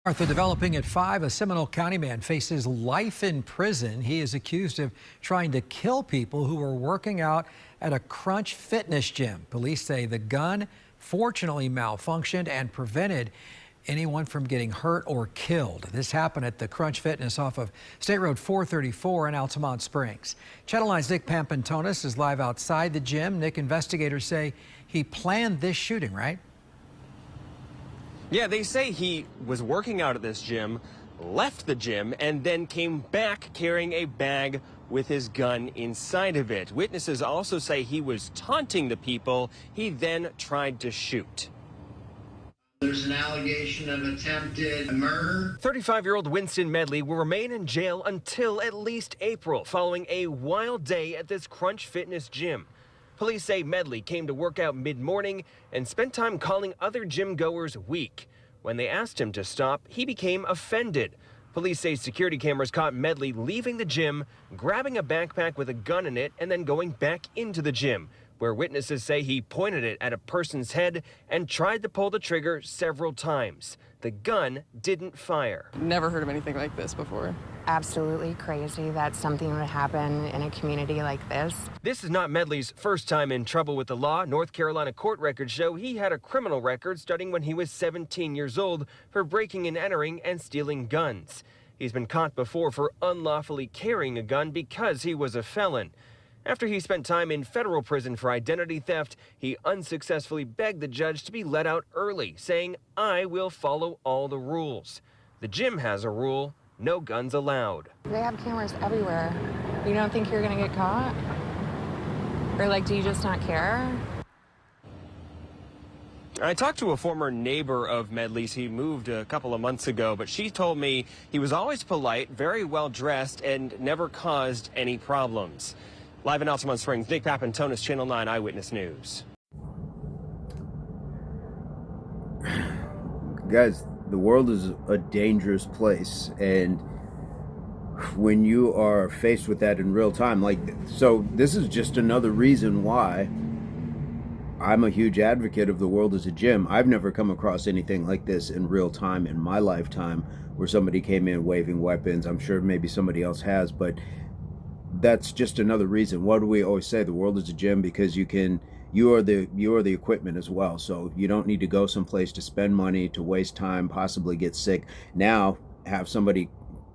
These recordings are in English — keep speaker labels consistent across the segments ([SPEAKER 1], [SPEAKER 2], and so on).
[SPEAKER 1] Martha, developing at 5, a Seminole County man faces life in prison. He is accused of trying to kill people who were working out at a Crunch fitness gym. Police say the gun fortunately malfunctioned and prevented anyone from getting hurt or killed. This happened at the Crunch Fitness off of State Road 434 in Altamont Springs. Channel 9's Nick Pampantonis is live outside the gym. Nick, investigators say he planned this shooting, right?
[SPEAKER 2] Yeah, they say he was working out at this gym, left the gym, and then came back carrying a bag with his gun inside of it. Witnesses also say he was taunting the people. He then tried to shoot.
[SPEAKER 3] There's an allegation of attempted murder.
[SPEAKER 2] 35-year-old Winston Medley will remain in jail until at least April, following a wild day at this Crunch Fitness gym. Police say Medley came to work out mid-morning and spent time calling other gym goers weak. When they asked him to stop, he became offended. Police say security cameras caught Medley leaving the gym, grabbing a backpack with a gun in it, and then going back into the gym, where witnesses say he pointed it at a person's head and tried to pull the trigger several times. The gun didn't fire.
[SPEAKER 4] Never heard of anything like this before.
[SPEAKER 5] Absolutely crazy that something would happen in a community like this.
[SPEAKER 2] This is not Medley's first time in trouble with the law. North Carolina court records show he had a criminal record starting when he was 17 years old for breaking and entering and stealing guns. He's been caught before for unlawfully carrying a gun because he was a felon. After he spent time in federal prison for identity theft, he unsuccessfully begged the judge to be let out early, saying, "I will follow all the rules." The gym has a rule: no guns allowed.
[SPEAKER 5] They have cameras everywhere. You don't think you're gonna get caught? Or like, do you just not care?
[SPEAKER 2] I talked to a former neighbor of Medley's. He moved a couple of months ago, but she told me he was always polite, very well dressed, and never caused any problems. Live in Altamont Springs, Nick Pampantonis, Channel 9 Eyewitness News.
[SPEAKER 6] Guys, the world is a dangerous place, and when you are faced with that in real time, so this is just another reason why I'm a huge advocate of the world as a gym. I've never come across anything like this in real time in my lifetime where somebody came in waving weapons. I'm sure maybe somebody else has, but that's just another reason. What do we always say? The world is a gym because you are the equipment as well. So you don't need to go someplace to spend money, to waste time, possibly get sick. Now have somebody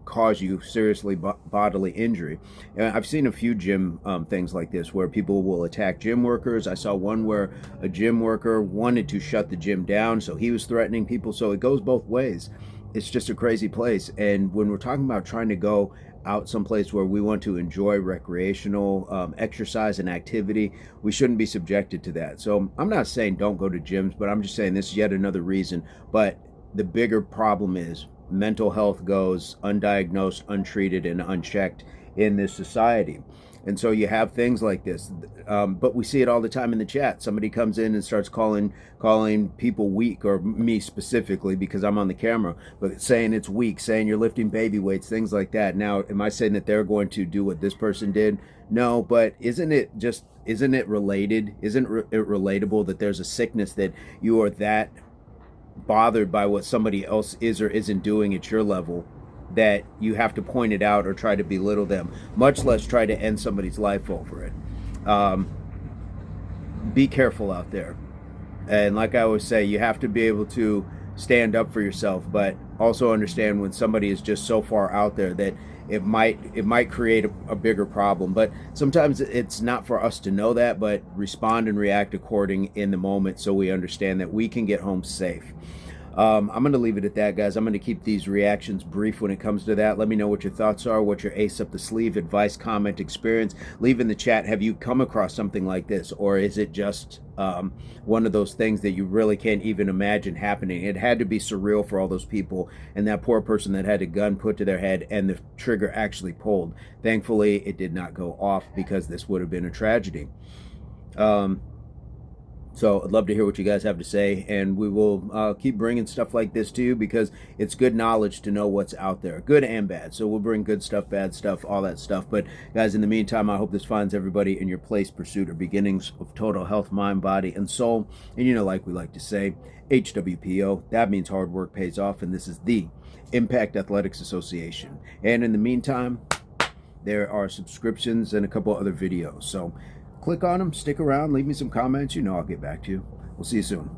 [SPEAKER 6] cause you seriously bodily injury. And I've seen a few gym things like this where people will attack gym workers. I saw one where a gym worker wanted to shut the gym down, so he was threatening people. So it goes both ways. It's just a crazy place. And when we're talking about trying to go out someplace where we want to enjoy recreational exercise and activity, we shouldn't be subjected to that. So I'm not saying don't go to gyms, but I'm just saying this is yet another reason. But the bigger problem is mental health goes undiagnosed, untreated, and unchecked in this society. And so you have things like this, but we see it all the time in the chat. Somebody comes in and starts calling people weak, or me specifically because I'm on the camera, but saying it's weak, saying you're lifting baby weights, things like that. Now, am I saying that they're going to do what this person did? No, but isn't it related? Isn't it relatable that there's a sickness that you are that bothered by what somebody else is or isn't doing at your level that you have to point it out or try to belittle them, much less try to end somebody's life over it? Be careful out there. And like I always say, you have to be able to stand up for yourself, but also understand when somebody is just so far out there that it might create a bigger problem. But sometimes it's not for us to know that, but respond and react according in the moment so we understand that we can get home safe. I'm going to leave it at that, guys. I'm going to keep these reactions brief when it comes to that. Let me know what your thoughts are, what your ace up the sleeve, advice, comment, experience. Leave in the chat, have you come across something like this? Or is it just one of those things that you really can't even imagine happening? It had to be surreal for all those people and that poor person that had a gun put to their head and the trigger actually pulled. Thankfully, it did not go off because this would have been a tragedy. So I'd love to hear what you guys have to say, and we will keep bringing stuff like this to you because it's good knowledge to know what's out there, good and bad. So we'll bring good stuff, bad stuff, all that stuff. But guys, in the meantime, I hope this finds everybody in your place, pursuit, or beginnings of total health, mind, body, and soul. And you know, like we like to say, HWPO, that means hard work pays off, and this is the Impact Athletics Association. And in the meantime, there are subscriptions and a couple other videos. So click on them, stick around, leave me some comments. You know I'll get back to you. We'll see you soon.